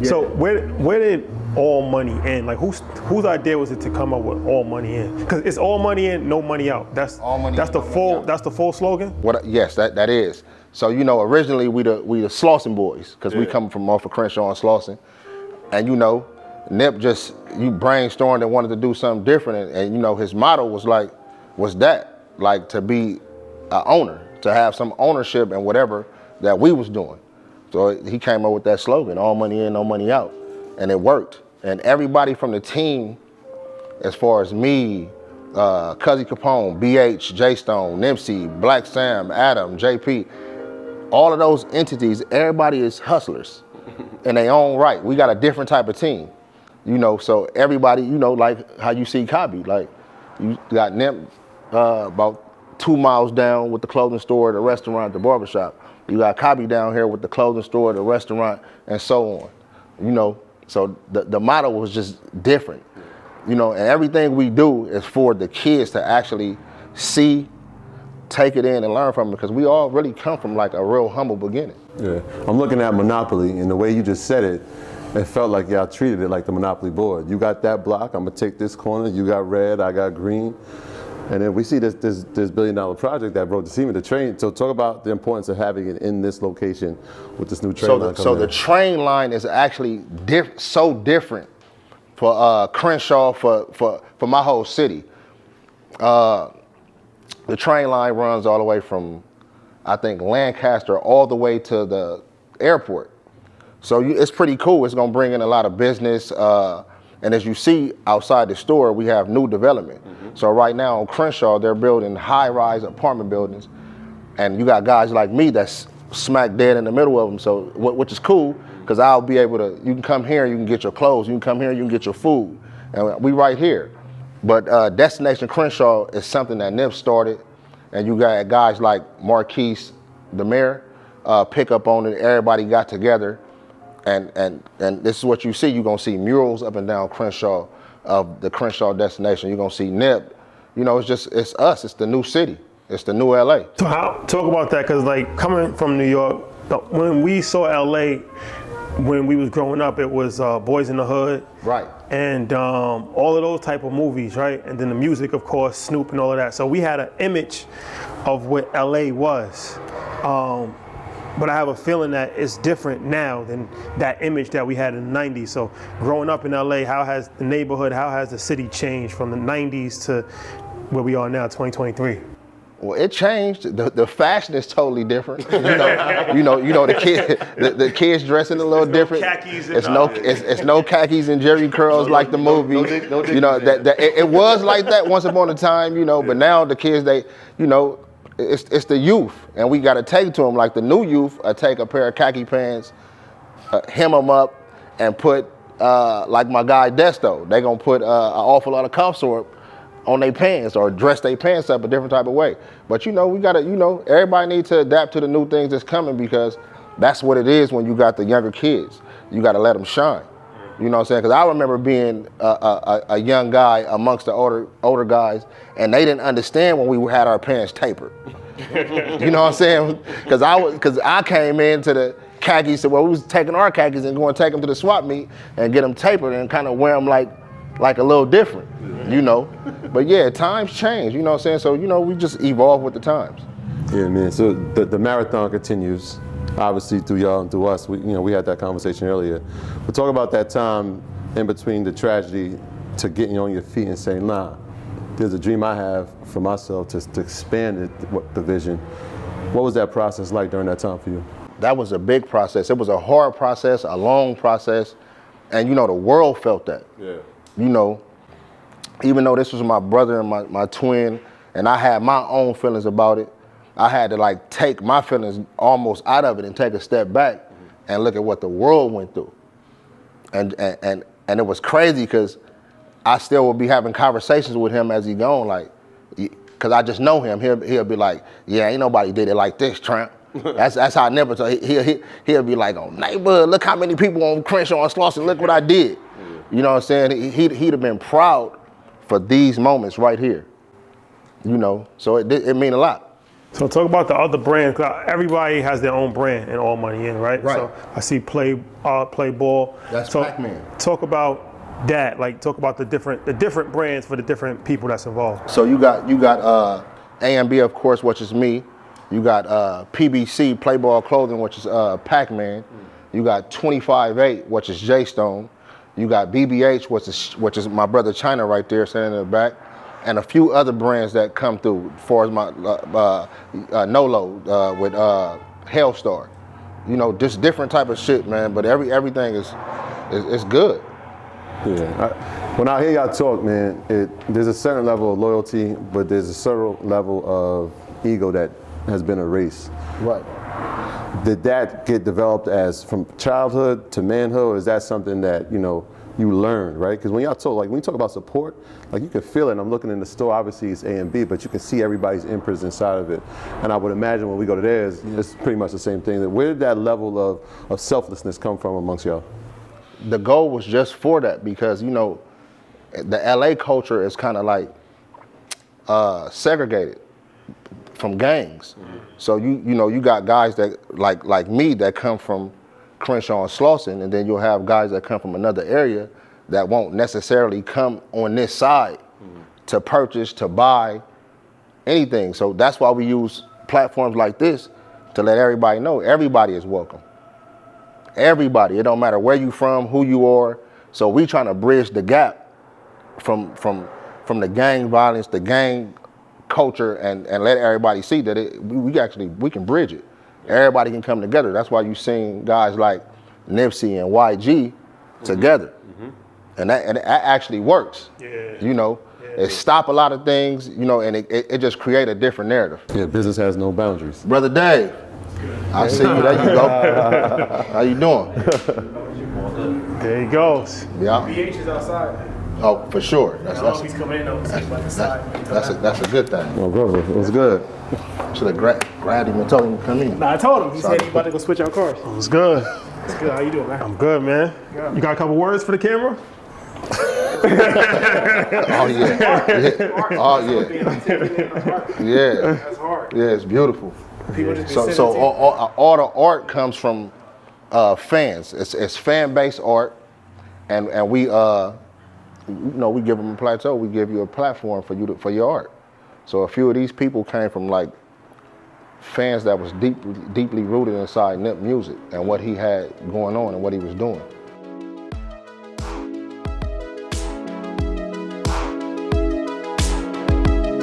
So where did all money in? Like whose idea was it to come up with all money in? Because it's all money in, no money out. That's the full slogan. Yes, that is. So originally we the Slauson boys because we come from off of Crenshaw and Slauson, and Nip you brainstormed and wanted to do something different, and his motto was to be an owner, to have some ownership in whatever that we was doing. So he came up with that slogan, all money in, no money out. And it worked. And everybody from the team, as far as me, Cuzzy Capone, BH, J-Stone, Nipsey, Black Sam, Adam, JP, all of those entities, everybody is hustlers in their own right. We got a different type of team. So everybody, like how you see Cobby, like you got Nip about 2 miles down with the clothing store, the restaurant, the barbershop. You got Cobby down here with the clothing store, the restaurant, and so on. So the model was just different. And everything we do is for the kids to actually see, take it in, and learn from it, because we all really come from like a real humble beginning. Yeah, I'm looking at Monopoly, and the way you just said it, it felt like y'all treated it like the Monopoly board. You got that block, I'm gonna take this corner, you got red, I got green. And then we see this $1 billion project that broke the seam of the train. So talk about the importance of having it in this location with this new train line. So the train line is actually so different for Crenshaw, for my whole city. The train line runs all the way from, I think, Lancaster all the way to the airport. So it's pretty cool. It's gonna bring in a lot of business. And as you see outside the store, we have new development. So right now on Crenshaw, they're building high-rise apartment buildings. And you got guys like me that's smack dead in the middle of them. So which is cool, because I'll be able to, you can come here, you can get your clothes. You can come here, you can get your food. And we right here. But Destination Crenshaw is something that Nip started. And you got guys like Marquise, the mayor, pick up on it. Everybody got together. And this is what you see. You're gonna see murals up and down Crenshaw of the Crenshaw destination. You're gonna see Nip. It's us. It's the new city. It's the new LA. So talk about that, because like coming from New York, when we saw LA, when we was growing up, it was Boys in the Hood. Right. And all of those type of movies, right? And then the music, of course, Snoop and all of that. So we had an image of what LA was. But I have a feeling that it's different now than that image that we had in the 90s. So growing up in LA, how has the neighborhood, how has the city changed from the 90s to where we are now, 2023? Well, it changed. The fashion is totally different. The kids dressing a little different. Khakis it's no khakis and jerry curls like the movie. It was like that once upon a time, but now the kids, it's the youth, and we got to take to them. Like the new youth, take a pair of khaki pants, hem them up, and put like my guy Desto. They gonna put an awful lot of cough syrup on their pants or dress their pants up a different type of way. But we gotta, everybody needs to adapt to the new things that's coming, because that's what it is when you got the younger kids. You gotta let them shine. You know what I'm saying? Because I remember being a young guy amongst the older guys, and they didn't understand when we had our pants tapered. You know what I'm saying? Because I came into the khakis, so we was taking our khakis and going to take them to the swap meet and get them tapered and kind of wear them like a little different, But yeah, times change, you know what I'm saying? So, we just evolve with the times. Yeah, man. So the marathon continues. Obviously through y'all and through us, we had that conversation earlier. But talk about that time in between the tragedy to getting on your feet and saying, nah, there's a dream I have for myself to expand the vision. What was that process like during that time for you? That was a big process. It was a hard process, a long process, and the world felt that. Yeah. Even though this was my brother and my twin, and I had my own feelings about it, I had to take my feelings almost out of it and take a step back and look at what the world went through. And it was crazy, because I still would be having conversations with him as he gone, because I just know him. He'll be like, yeah, ain't nobody did it like this, Tramp. That's how I never told. He'll be like, oh, neighborhood, look how many people on Crenshaw and Slauson, look what I did. You know what I'm saying? He'd have been proud for these moments right here. So it mean a lot. So talk about the other brands. 'Cause everybody has their own brand in All Money In, right? Right. So I see Play Ball. That's so Pac-Man. Talk about that. Like talk about the different brands for the different people that's involved. So you got A&B, of course, which is me. You got PBC, Play Ball Clothing, which is Pac-Man. You got 25-8, which is J-Stone. You got BBH, which is my brother China right there, sitting in the back, and a few other brands that come through. As far as my Nolo with Hellstar, you know, just different type of shit, man. But everything is good. Yeah. When I hear y'all talk, man, there's a certain level of loyalty, but there's a certain level of ego that has been erased. Right. Did that get developed as from childhood to manhood, or is that something that, you know, you learned, right? Because when y'all talk, like when you talk about support, like you can feel it. I'm looking in the store, obviously it's A&B, but you can see everybody's imprints inside of it. And I would imagine when we go to theirs, it's pretty much the same thing. Where did that level of selflessness come from amongst y'all? The goal was just for that because, you know, the LA culture is kind of like segregated from gangs. So you know, you got guys that like me that come from Crenshaw and Slauson, and then you'll have guys that come from another area that won't necessarily come on this side to purchase, to buy anything. So that's why we use platforms like this to let everybody know everybody is welcome. Everybody, it don't matter where you from, who you are. So we trying to bridge the gap from the gang violence, the gang culture, and let everybody see that we can bridge it. Everybody can come together. That's why you seen guys like Nipsey and YG together, and that actually works. Yeah. You know, it stop a lot of things. You know, and it just create a different narrative. Yeah, business has no boundaries. Brother Dave, I see you. There you go. How you doing? There he goes. Yeah. BH is outside. Oh, for sure. I don't know if he's coming in though. It seems like inside. That's a good thing. Oh, brother, it was good. Should have grabbed him and told him to come in. Nah, I told him. He said he about to go switch out cars. It was good. It's good. How you doing, man? I'm good, man. You got a couple words for the camera? Oh yeah. Oh yeah. Yeah. That's hard. Yeah, it's beautiful. People just be So sending it to you. all the art comes from fans. It's fan-based art, and we you know, we give them a plateau. We give you a platform for your art. So a few of these people came from like fans that was deeply rooted inside Nip music and what he had going on and what he was doing.